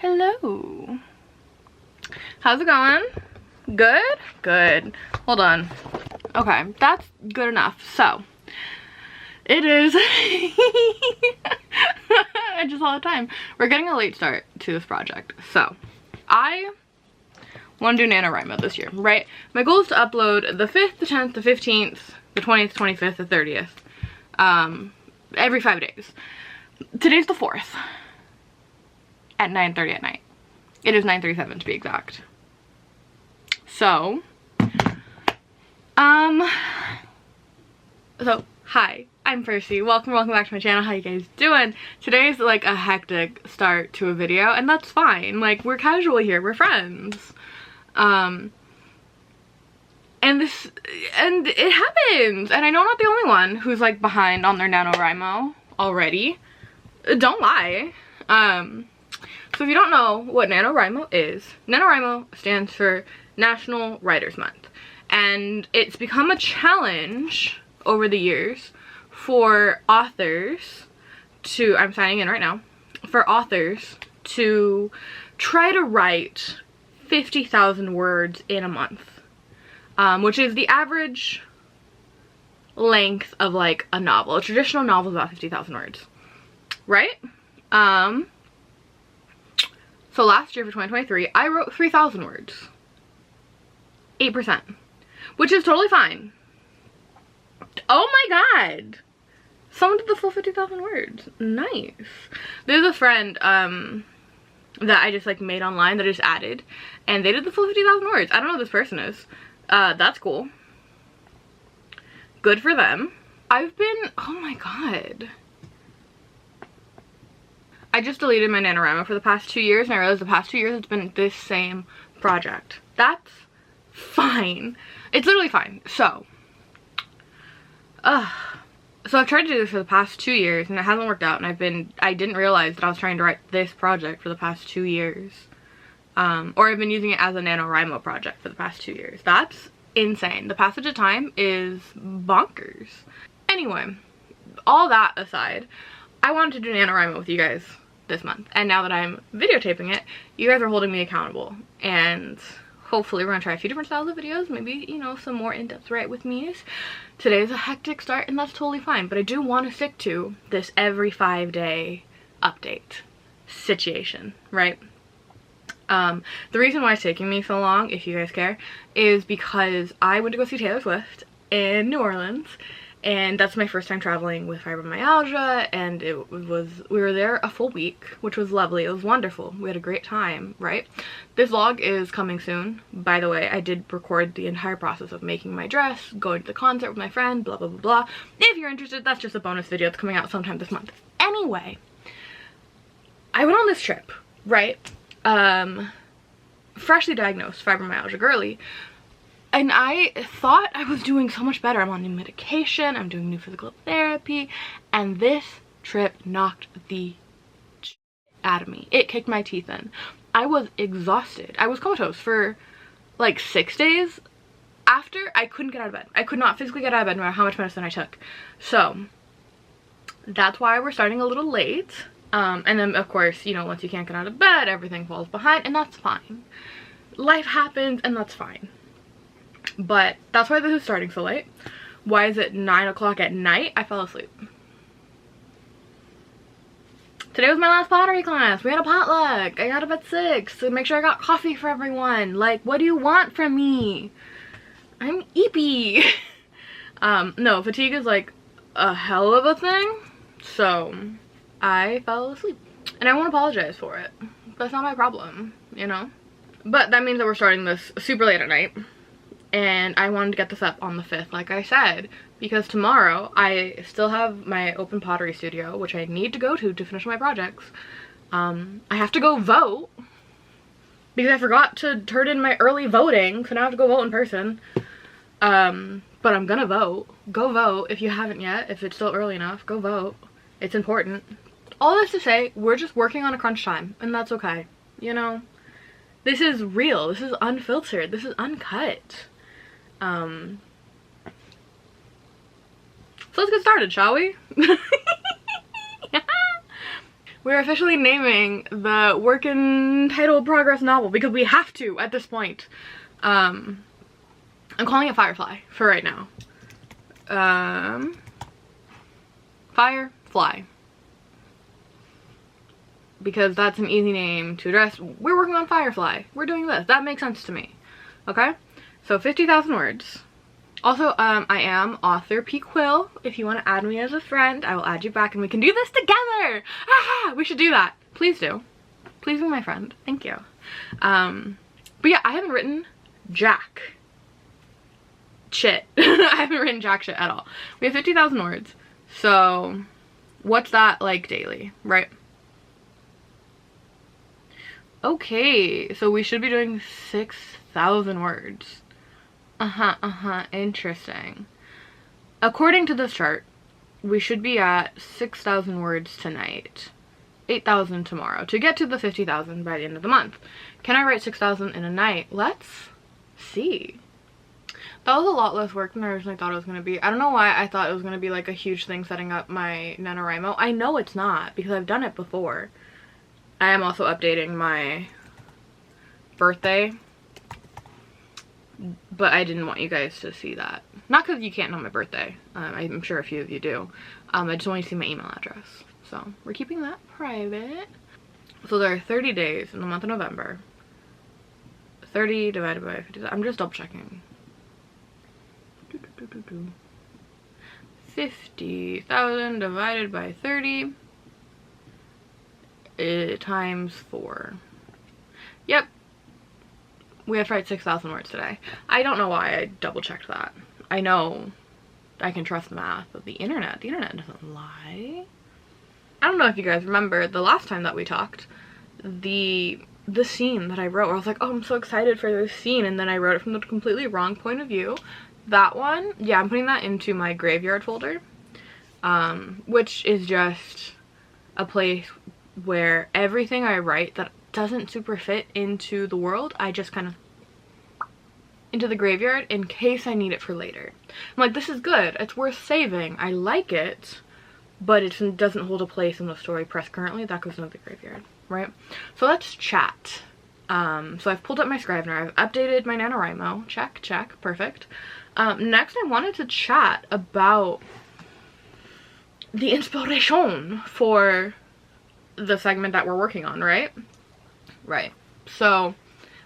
Hello. How's it going? Good? Good. Hold on. Okay, that's good enough. So, it is... I just all the time. We're getting a late start to this project. So, I want to do NaNoWriMo this year, right? My goal is to upload the 5th, the 10th, the 15th, the 20th, 25th, the 30th. Every 5 days. Today's the 4th. At 9:30 at night. It is 9:37 to be exact. So, hi, I'm Percy. Welcome back to my channel. How you guys doing? Today's like a hectic start to a video, and that's fine. Like, we're casual here, we're friends. And it happens. And I know I'm not the only one who's like behind on their NaNoWriMo already. Don't lie. So if you don't know what NaNoWriMo is, NaNoWriMo stands for National Writers Month. And it's become a challenge over the years for authors to, I'm signing in right now, for authors to try to write 50,000 words in a month. Which is the average length of like a novel. A traditional novel is about 50,000 words. Right? So last year for 2023, I wrote 3,000 words. 8%. Which is totally fine. Oh my god! Someone did the full 50,000 words. Nice. There's a friend that I just like made online that I just added. And they did the full 50,000 words. I don't know who this person is. That's cool. Good for them. I've been, oh my god. I just deleted my NaNoWriMo for the past 2 years, and I realized the past 2 years it's been this same project. That's fine. It's literally fine. So I've tried to do this for the past 2 years, and it hasn't worked out, and I didn't realize that I was trying to write this project for the past 2 years. Or I've been using it as a NaNoWriMo project for the past 2 years. That's insane. The passage of time is bonkers. Anyway, all that aside, I wanted to do NaNoWriMo with you guys this month. And now that I'm videotaping it, you guys are holding me accountable. And hopefully we're gonna try a few different styles of videos. Maybe, you know, some more in-depth write with me's. Today's a hectic start, and that's totally fine. But I do want to stick to this every 5-day update situation, right? The reason why it's taking me so long, if you guys care, is because I went to go see Taylor Swift in New Orleans, and that's my first time traveling with fibromyalgia, and we were there a full week, which was lovely. It was wonderful. We had a great time, right? This vlog is coming soon. By the way, I did record the entire process of making my dress, going to the concert with my friend, blah, blah, blah, blah. If you're interested, that's just a bonus video. It's coming out sometime this month. Anyway, I went on this trip, right? Freshly diagnosed fibromyalgia girly, and I thought I was doing so much better. I'm on new medication, I'm doing new physical therapy, and this trip knocked the shit out of me. It kicked my teeth in. I was exhausted. I was comatose for like 6 days. After, I couldn't get out of bed. I could not physically get out of bed no matter how much medicine I took. So that's why we're starting a little late. And then of course, you know, once you can't get out of bed, everything falls behind, and that's fine. Life happens, and that's fine. But that's why this is starting so late. Why is it 9 o'clock at night? I fell asleep. Today was my last pottery class. We had a potluck. I got up at 6 to make sure I got coffee for everyone. Like, what do you want from me? I'm eepy. No, fatigue is like a hell of a thing. So I fell asleep, and I won't apologize for it. That's not my problem, you know? But that means that we're starting this super late at night, and I wanted to get this up on the 5th, like I said, because tomorrow I still have my open pottery studio, which I need to go to finish my projects. I have to go vote, because I forgot to turn in my early voting, so now I have to go vote in person. But I'm gonna vote. Go vote if you haven't yet. If it's still early enough, go vote. It's important. All this to say, we're just working on a crunch time, and that's okay, you know? This is real. This is unfiltered. This is uncut. So let's get started, shall we? we're officially naming the working title progress novel because we have to at this point. I'm calling it Firefly for right now. Firefly. Because that's an easy name to address. We're working on Firefly. We're doing this. That makes sense to me. Okay? So 50,000 words. Also, I am author P. Quill. If you want to add me as a friend, I will add you back and we can do this together. Ah, we should do that. Please do. Please be my friend. Thank you. But yeah, I haven't written jack shit. I haven't written jack shit at all. We have 50,000 words. So what's that like daily, right? Okay, so we should be doing 6,000 words. Interesting. According to this chart, we should be at 6,000 words tonight. 8,000 tomorrow to get to the 50,000 by the end of the month. Can I write 6,000 in a night? Let's see. That was a lot less work than I originally thought it was going to be. I don't know why I thought it was going to be like a huge thing setting up my NaNoWriMo. I know it's not because I've done it before. I am also updating my birthday, but I didn't want you guys to see that. Not because you can't know my birthday. I'm sure a few of you do. I just want you to see my email address. So we're keeping that private. So there are 30 days in the month of November. 30 divided by 50. I'm just double checking. 50,000 divided by 30 times 4. Yep. We have to write 6,000 words today. I don't know why I double checked that. I know I can trust the math, but the internet doesn't lie. I don't know if you guys remember the last time that we talked, the scene that I wrote where I was like, oh, I'm so excited for this scene, and then I wrote it from the completely wrong point of view. That one, yeah, I'm putting that into my graveyard folder, which is just a place where everything I write that doesn't super fit into the world, I just kind of into the graveyard in case I need it for later. I'm like, this is good, it's worth saving, I like it, but it doesn't hold a place in the story press currently. That goes into the graveyard, right? So let's chat. So I've pulled up my Scrivener, I've updated my NaNoWriMo, check, check, perfect. Next I wanted to chat about the inspiration for the segment that we're working on, right? Right. So,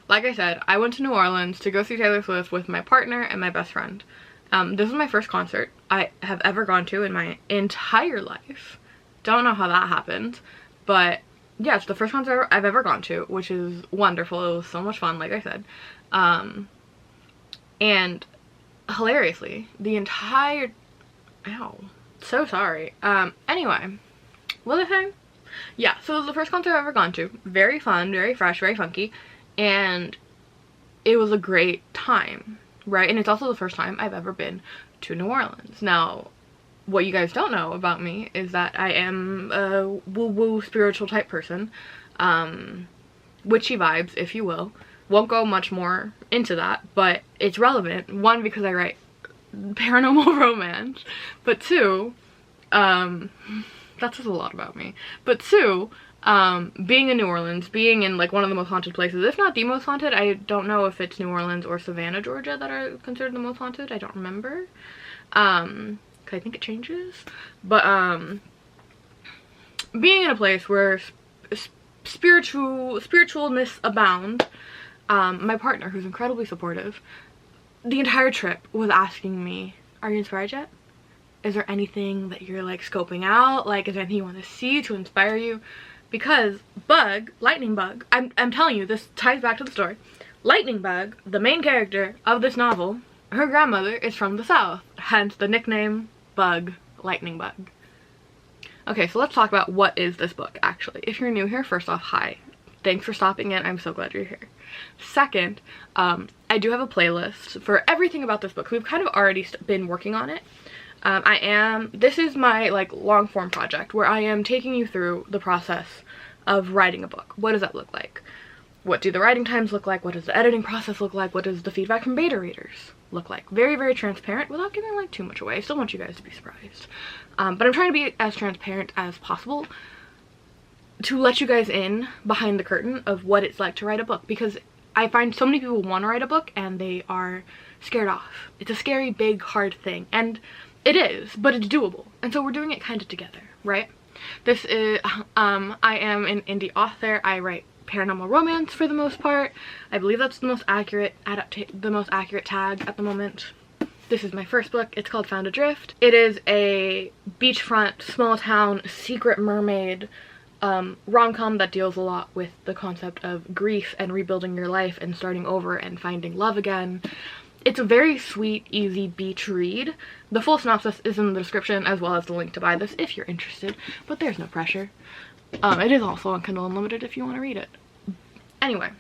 like I said, I went to New Orleans to go see Taylor Swift with my partner and my best friend. This was my first concert I have ever gone to in my entire life. Don't know how that happened, but yeah, it's the first concert I've ever gone to, which is wonderful. It was so much fun, like I said. And hilariously, the entire... Ow. So sorry. Anyway, what was I saying? Yeah, so it was the first concert I've ever gone to. Very fun, very fresh, very funky, and it was a great time, right? And it's also the first time I've ever been to New Orleans. Now, what you guys don't know about me is that I am a woo-woo spiritual type person, witchy vibes, if you will. Won't go much more into that, but it's relevant. One, because I write paranormal romance, but two, that says a lot about me. But two, being in New Orleans, being in like one of the most haunted places, if not the most haunted. I don't know if it's New Orleans or Savannah, Georgia that are considered the most haunted. I don't remember. 'Cause I think it changes. But being in a place where spiritualness abound, my partner, who's incredibly supportive, the entire trip was asking me, are you inspired yet? Is there anything that you're like scoping out? Like, is there anything you want to see to inspire you? Because Bug, Lightning Bug, I'm telling you, this ties back to the story. Lightning Bug, the main character of this novel, her grandmother is from the South, hence the nickname Bug, Lightning Bug. Okay, so let's talk about what is this book, actually. If you're new here, first off, hi. Thanks for stopping in. I'm so glad you're here. Second, I do have a playlist for everything about this book. We've kind of already been working on it. This is my like long form project where I am taking you through the process of writing a book. What does that look like? What do the writing times look like? What does the editing process look like? What does the feedback from beta readers look like? Very, very transparent without giving like too much away. I still want you guys to be surprised. But I'm trying to be as transparent as possible to let you guys in behind the curtain of what it's like to write a book, because I find so many people want to write a book and they are scared off. It's a scary, big, hard thing, and it is, but it's doable. And so we're doing it kind of together, right? This is, I am an indie author. I write paranormal romance for the most part. I believe that's the most accurate tag at the moment. This is my first book. It's called Adrift. It is a beachfront, small town, secret mermaid rom-com that deals a lot with the concept of grief and rebuilding your life and starting over and finding love again. It's a very sweet, easy beach read. The full synopsis is in the description, as well as the link to buy this if you're interested, but there's no pressure. It is also on Kindle Unlimited if you want to read it. Anyway,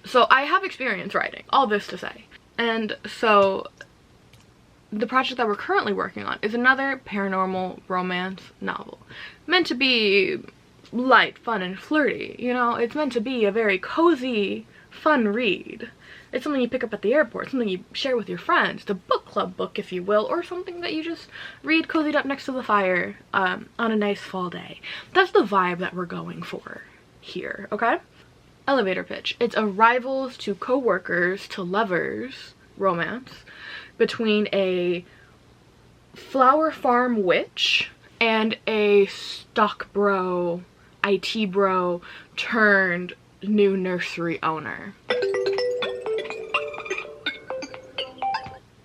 so I have experience writing, all this to say. And so the project that we're currently working on is another paranormal romance novel. Meant to be light, fun, and flirty, you know? It's meant to be a very cozy, fun read. It's something you pick up at the airport, something you share with your friends, the book club book, if you will, or something that you just read cozied up next to the fire on a nice fall day. That's the vibe that we're going for here, okay? Elevator pitch. It's a rivals to co-workers to lovers romance between a flower farm witch and a stock bro, IT bro turned new nursery owner.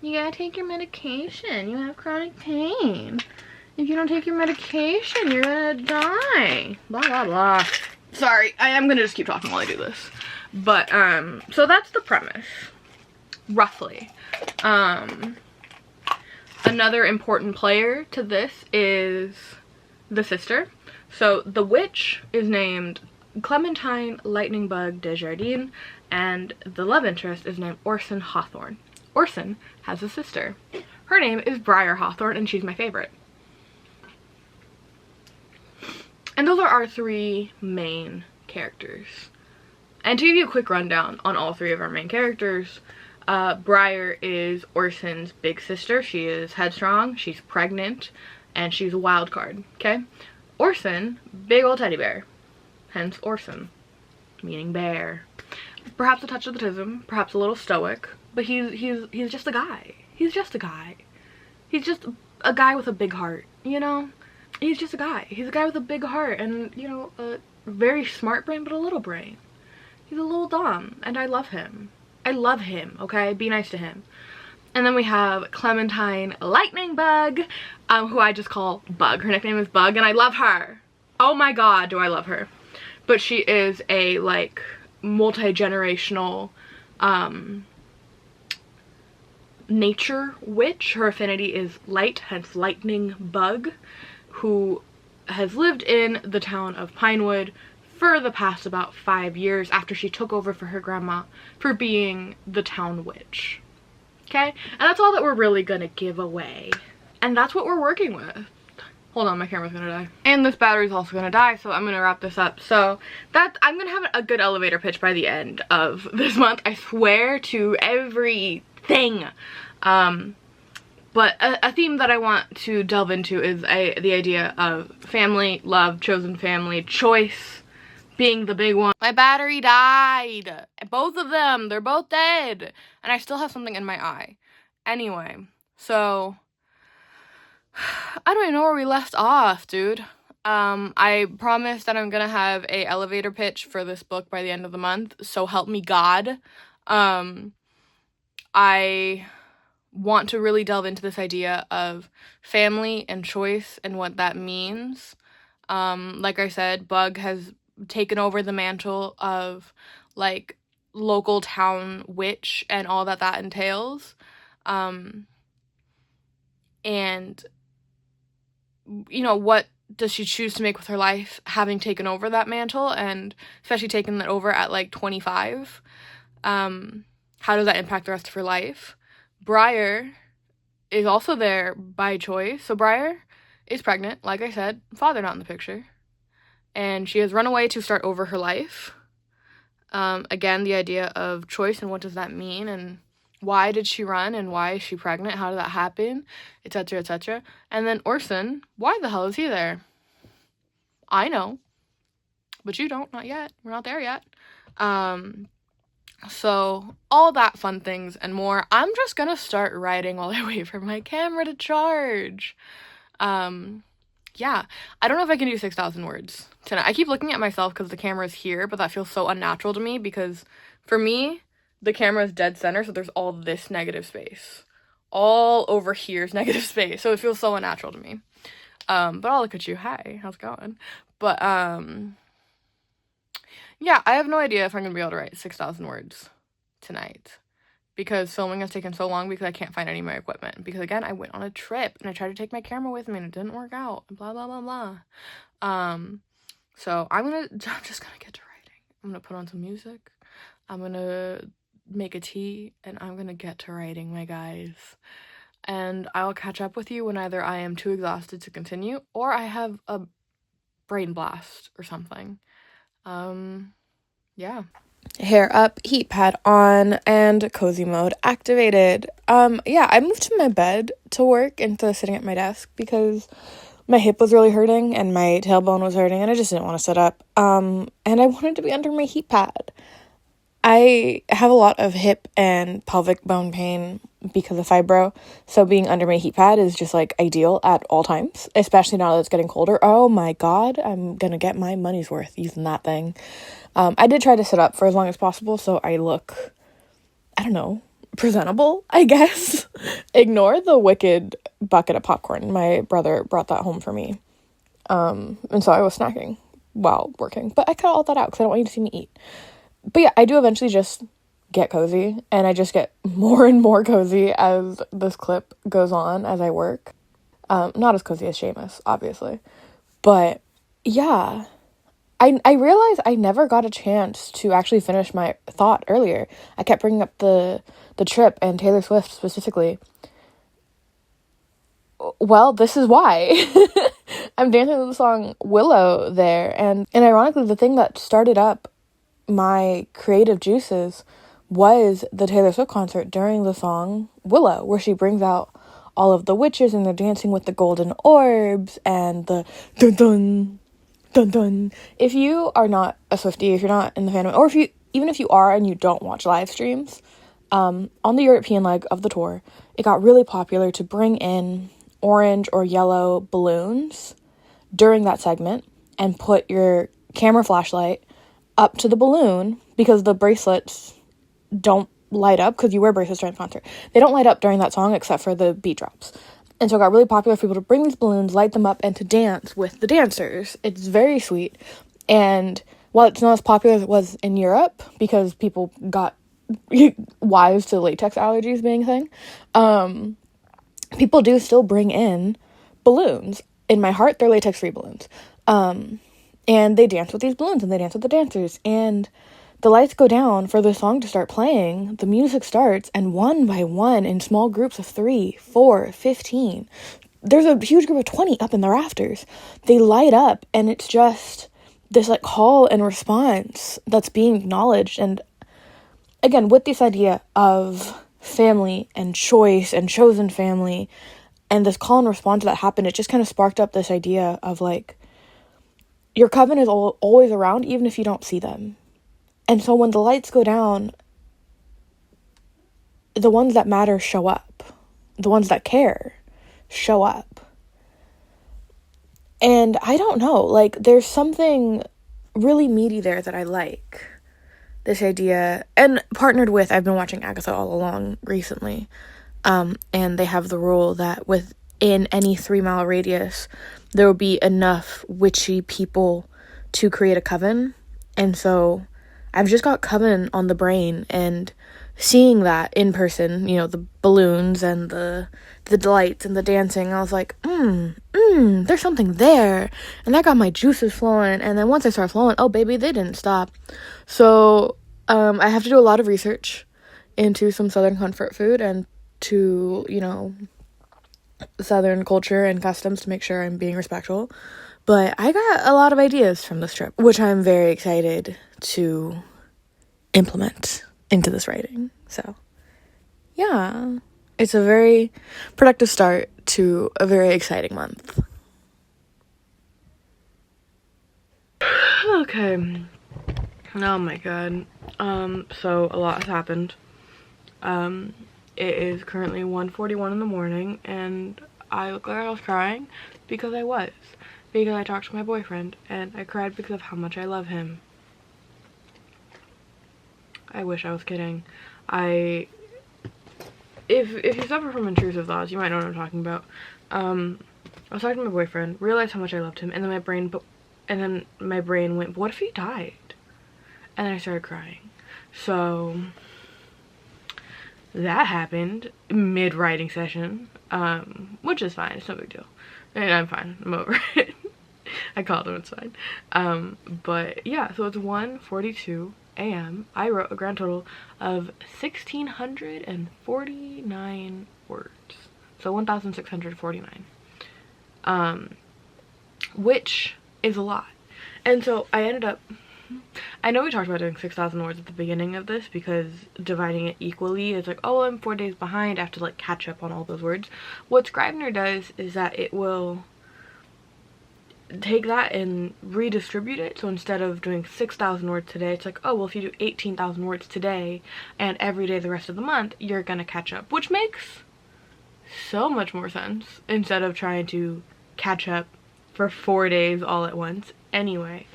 You gotta take your medication. You have chronic pain. If you don't take your medication, you're gonna die. Blah, blah, blah. Sorry, I am gonna just keep talking while I do this. But, so that's the premise, roughly. Another important player to this is the sister. So the witch is named Clementine Lightningbug Desjardins, and the love interest is named Orson Hawthorne. Orson has a sister. Her name is Briar Hawthorne, and she's my favorite. And those are our three main characters. And to give you a quick rundown on all three of our main characters, Briar is Orson's big sister. She is headstrong, she's pregnant, and she's a wild card, okay? Orson, big old teddy bear, hence Orson, meaning bear. Perhaps a touch of autism, perhaps a little stoic, but he's just a guy. He's just a guy. He's just a guy with a big heart, you know? He's just a guy. He's a guy with a big heart and, you know, a very smart brain, but a little brain. He's a little dumb, and I love him. I love him, okay? Be nice to him. And then we have Clementine Lightningbug, who I just call Bug. Her nickname is Bug, and I love her. Oh my god, do I love her. But she is a, like, multi-generational, nature witch. Her affinity is light, hence Lightning Bug, who has lived in the town of Pinewood for the past about 5 years after she took over for her grandma for being the town witch. Okay? And that's all that we're really gonna give away. And that's what we're working with. Hold on, my camera's gonna die. And this battery's also gonna die, so I'm gonna wrap this up. So I'm gonna have a good elevator pitch by the end of this month. I swear to everything. But a theme that I want to delve into is the idea of family, love, chosen family, choice being the big one. My battery died. Both of them. They're both dead. And I still have something in my eye. Anyway, so I don't even know where we left off, dude. I promised that I'm gonna have a elevator pitch for this book by the end of the month, so help me God. I want to really delve into this idea of family and choice and what that means. Like I said, Bug has taken over the mantle of, like, local town witch and all that entails. And, you know, what does she choose to make with her life having taken over that mantle, and especially taking that over at, like, 25? How does that impact the rest of her life? Briar is also there by choice. So Briar is pregnant, like I said, father not in the picture. And she has run away to start over her life. Again, the idea of choice and what does that mean, and why did she run, and why is she pregnant, how did that happen, etc., etc. And then Orson, why the hell is he there? I know. but you don't, not yet. We're not there yet. So all that fun things and more. I'm just gonna start writing while I wait for my camera to charge. Yeah, I don't know if I can do 6,000 words tonight. I keep looking at myself because the camera is here, but that feels so unnatural to me because for me, the camera is dead center, so there's all this negative space. All over here is negative space, so it feels so unnatural to me. But I'll look at you. Hi, how's it going? But, yeah, I have no idea if I'm gonna be able to write 6,000 words tonight because filming has taken so long because I can't find any of my equipment. Because again, I went on a trip and I tried to take my camera with me and it didn't work out. Blah blah blah blah. So I'm just gonna get to writing. I'm gonna put on some music. I'm gonna make a tea and I'm gonna get to writing, my guys. And I'll catch up with you when either I am too exhausted to continue or I have a brain blast or something. Yeah. Hair up, heat pad on, and cozy mode activated. Yeah, I moved to my bed to work instead of sitting at my desk because my hip was really hurting and my tailbone was hurting and I just didn't want to sit up. And I wanted to be under my heat pad. I have a lot of hip and pelvic bone pain because of fibro, so being under my heat pad is just, like, ideal at all times, especially now that it's getting colder. Oh my god, I'm gonna get my money's worth using that thing. I did try to sit up for as long as possible, so I look, I don't know, presentable, I guess. Ignore the wicked bucket of popcorn. My brother brought that home for me, and so I was snacking while working, but I cut all that out because I don't want you to see me eat. But yeah, I do eventually just get cozy, and I just get more and more cozy as this clip goes on as I work. Not as cozy as Seamus, obviously. But yeah, I realized I never got a chance to actually finish my thought earlier. I kept bringing up the trip and Taylor Swift specifically. Well, this is why. I'm dancing to the song Willow there, and ironically, the thing that started up my creative juices was the Taylor Swift concert during the song Willow, where she brings out all of the witches and they're dancing with the golden orbs and the dun dun dun dun. If you are not a Swiftie, if you're not in the fandom, or even if you are and you don't watch live streams, on the European leg of the tour, it got really popular to bring in orange or yellow balloons during that segment and put your camera flashlight up to the balloon because the bracelets don't light up because you wear bracelets during the concert. They don't light up during that song except for the beat drops. And so it got really popular for people to bring these balloons, light them up, and to dance with the dancers. It's very sweet. And while it's not as popular as it was in Europe because people got wise to latex allergies being a thing, people do still bring in balloons. In my heart, they're latex-free balloons. And they dance with these balloons, and they dance with the dancers, and the lights go down for the song to start playing, the music starts, and one by one, in small groups of 3, 4, 15, there's a huge group of 20 up in the rafters. They light up, and it's just this, like, call and response that's being acknowledged. And again, with this idea of family and choice and chosen family, and this call and response that happened, it just kind of sparked up this idea of, like, your coven is always around, even if you don't see them. And so when the lights go down, the ones that matter show up. The ones that care show up. And I don't know, like, there's something really meaty there that I like. This idea, and partnered with, I've been watching Agatha all along recently. And they have the rule that within any 3-mile radius, there will be enough witchy people to create a coven. And so I've just got coven on the brain, and seeing that in person, you know, the balloons and the lights and the dancing, I was like, there's something there. And that got my juices flowing. And then once I started flowing, oh baby, they didn't stop. So I have to do a lot of research into some Southern comfort food and to, you know, Southern culture and customs to make sure I'm being respectful. But I got a lot of ideas from this trip, which I'm very excited to implement into this writing. So yeah, it's a very productive start to a very exciting month. Okay. Oh my god. So a lot has happened. It is currently 1:41 in the morning and I look like I was crying because I was. Because I talked to my boyfriend and I cried because of how much I love him. I wish I was kidding. If you suffer from intrusive thoughts, you might know what I'm talking about. I was talking to my boyfriend, realized how much I loved him, and then my brain went, but what if he died? And then I started crying. So that happened mid-writing session, which is fine. It's no big deal. And I'm fine. I'm over it. I called him. It's fine. But yeah, so it's 1:42 a.m. I wrote a grand total of 1,649 words. So 1,649. Which is a lot. And so I ended up, I know we talked about doing 6,000 words at the beginning of this because dividing it equally is like, oh, well, I'm 4 days behind. I have to like catch up on all those words. What Scrivener does is that it will take that and redistribute it. So instead of doing 6,000 words today, it's like, oh, well, if you do 18,000 words today and every day the rest of the month, you're gonna catch up, which makes so much more sense instead of trying to catch up for 4 days all at once. Anyway,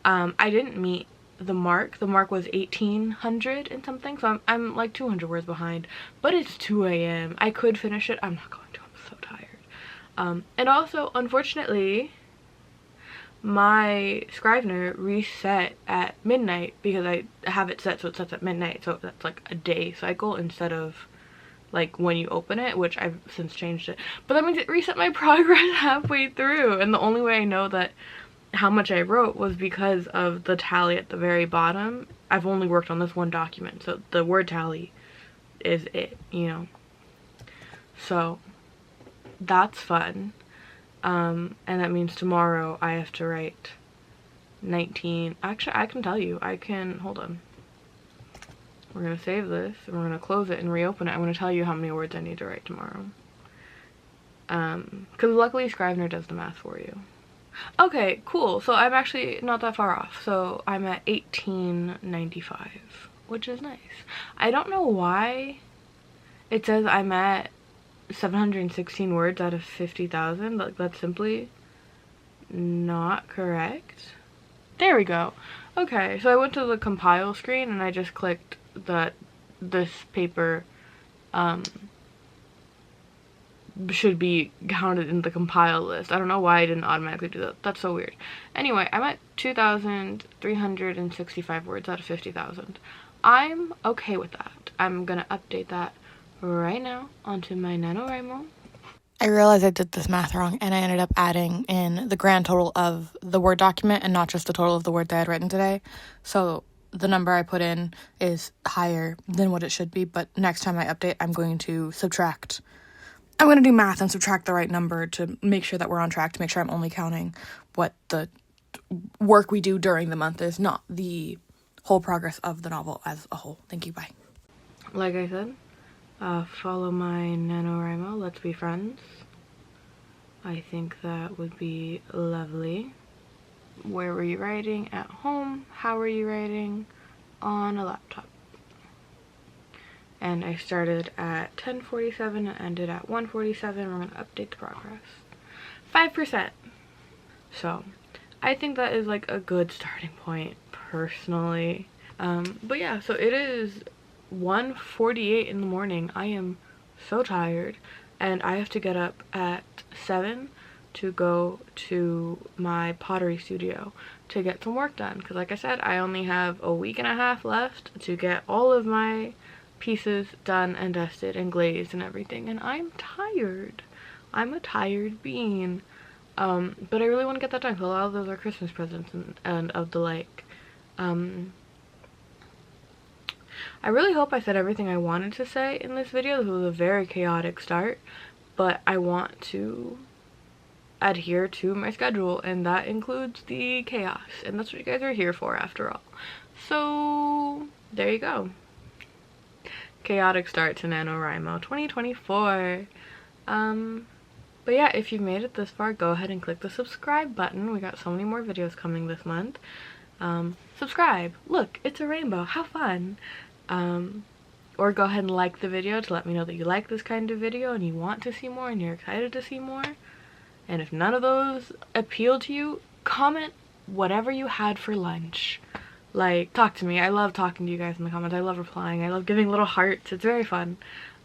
I didn't meet the mark. The mark was 1,800 and something, so I'm like 200 words behind, but it's 2 a.m. I could finish it. I'm not going to. I'm so tired. And also, unfortunately, my Scrivener reset at midnight because I have it set so it sets at midnight, so that's like a day cycle instead of like when you open it, which I've since changed it. But that means it reset my progress halfway through, and the only way I know that how much I wrote was because of the tally at the very bottom. I've only worked on this one document, so the word tally is it, you know. So that's fun. And that means tomorrow I have to write 19. Actually, I can tell you. I can, hold on. We're gonna save this and we're gonna close it and reopen it. I'm gonna tell you how many words I need to write tomorrow. Because luckily Scrivener does the math for you. Okay, cool. So I'm actually not that far off. So I'm at 1895, which is nice. I don't know why it says I'm at 716 words out of 50,000. Like, that's simply not correct. There we go. Okay, so I went to the compile screen and I just clicked that this paper should be counted in the compile list. I don't know why I didn't automatically do that. That's so weird. Anyway, I'm at 2,365 words out of 50,000. I'm okay with that. I'm gonna update that right now onto my NaNoWriMo. I realized I did this math wrong and I ended up adding in the grand total of the Word document and not just the total of the words I had written today. So the number I put in is higher than what it should be, but next time I update, I'm going to subtract. I'm going to do math and subtract the right number to make sure that we're on track, to make sure I'm only counting what the work we do during the month is, not the whole progress of the novel as a whole. Thank you, bye. Like I said, follow my NaNoWriMo, let's be friends. I think that would be lovely. Where were you writing? At home. How were you writing? On a laptop. And I started at 10:47 and ended at 1:47. We're going to update the progress. 5%. So, I think that is like a good starting point, personally. But yeah, so it is 1:48 in the morning. I am so tired. And I have to get up at 7 to go to my pottery studio to get some work done. Because like I said, I only have a week and a half left to get all of my pieces done and dusted and glazed and everything. And I'm tired. I'm a tired bean. But I really want to get that done because a lot of those are Christmas presents and of the like. I really hope I said everything I wanted to say in this video. This was a very chaotic start, but I want to adhere to my schedule, and that includes the chaos, and that's what you guys are here for after all. So there you go. Chaotic start to NaNoWriMo 2024. But yeah, if you've made it this far, go ahead and click the subscribe button. We got so many more videos coming this month. Subscribe. Look, it's a rainbow. How fun. Or go ahead and like the video to let me know that you like this kind of video and you want to see more and you're excited to see more. And if none of those appeal to you, comment whatever you had for lunch. Like, talk to me. I love talking to you guys in the comments. I love replying. I love giving little hearts. It's very fun.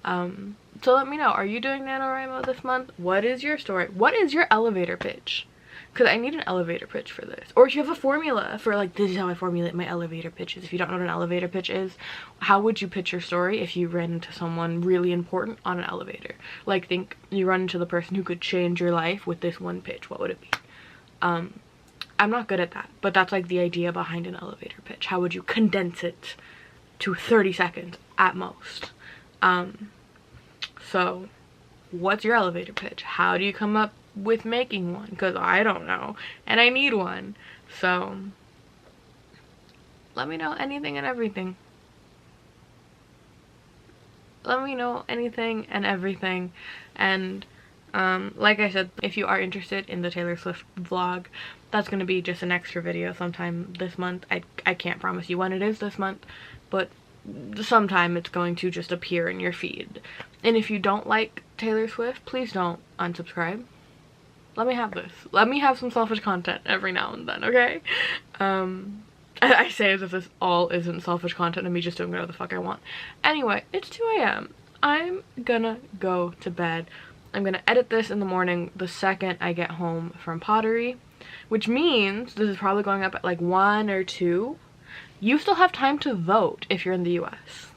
So let me know. Are you doing NaNoWriMo this month? What is your story? What is your elevator pitch? Because I need an elevator pitch for this. Or if you have a formula for, like, this is how I formulate my elevator pitches. If you don't know what an elevator pitch is, how would you pitch your story if you ran into someone really important on an elevator? Like, think you run into the person who could change your life with this one pitch. What would it be? I'm not good at that, but that's like the idea behind an elevator pitch. How would you condense it to 30 seconds at most? So what's your elevator pitch? How do you come up with making one? Because I don't know and I need one. So let me know anything and everything. Let me know anything and everything. And like I said, if you are interested in the Taylor Swift vlog, that's going to be just an extra video sometime this month. I can't promise you when it is this month, but sometime it's going to just appear in your feed. And if you don't like Taylor Swift, please don't unsubscribe. Let me have this. Let me have some selfish content every now and then, okay? I say as if this all isn't selfish content and me just doing whatever the fuck I want. Anyway, it's 2 a.m. I'm gonna go to bed. I'm gonna edit this in the morning the second I get home from pottery, which means this is probably going up at like 1 or 2. You still have time to vote if you're in the US.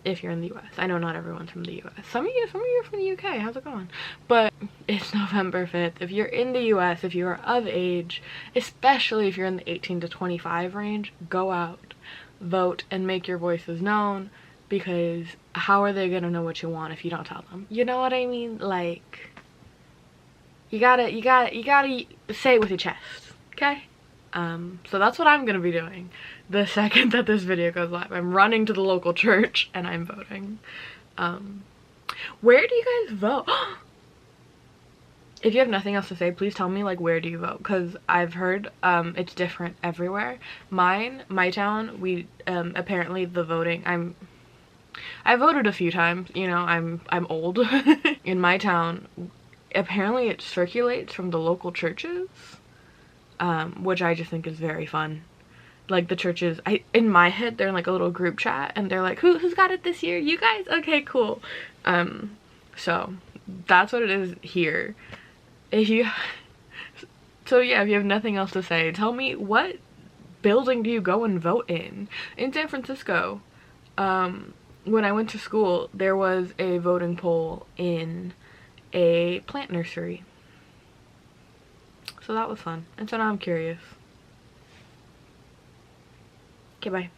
If you're in the US. I know not everyone's from the US. Some of you are from the UK. How's it going? But it's November 5th. If you're in the US, if you are of age, especially if you're in the 18 to 25 range, go out, vote, and make your voices known, because how are they gonna know what you want if you don't tell them? You know what I mean? Like, you gotta say it with your chest, okay? So that's what I'm gonna be doing the second that this video goes live. I'm running to the local church and I'm voting. Where do you guys vote? If you have nothing else to say, please tell me, like, where do you vote? Because I've heard it's different everywhere. My town, we apparently the voting, I voted a few times, you know, I'm old. In my town, apparently it circulates from the local churches, which I just think is very fun. Like, the churches, in my head, they're in like a little group chat and they're like, who's got it this year? You guys? Okay, cool. So that's what it is here. So yeah, if you have nothing else to say, tell me, what building do you go and vote in? In San Francisco, when I went to school, there was a voting poll in a plant nursery. So that was fun. And so now I'm curious. Okay, bye.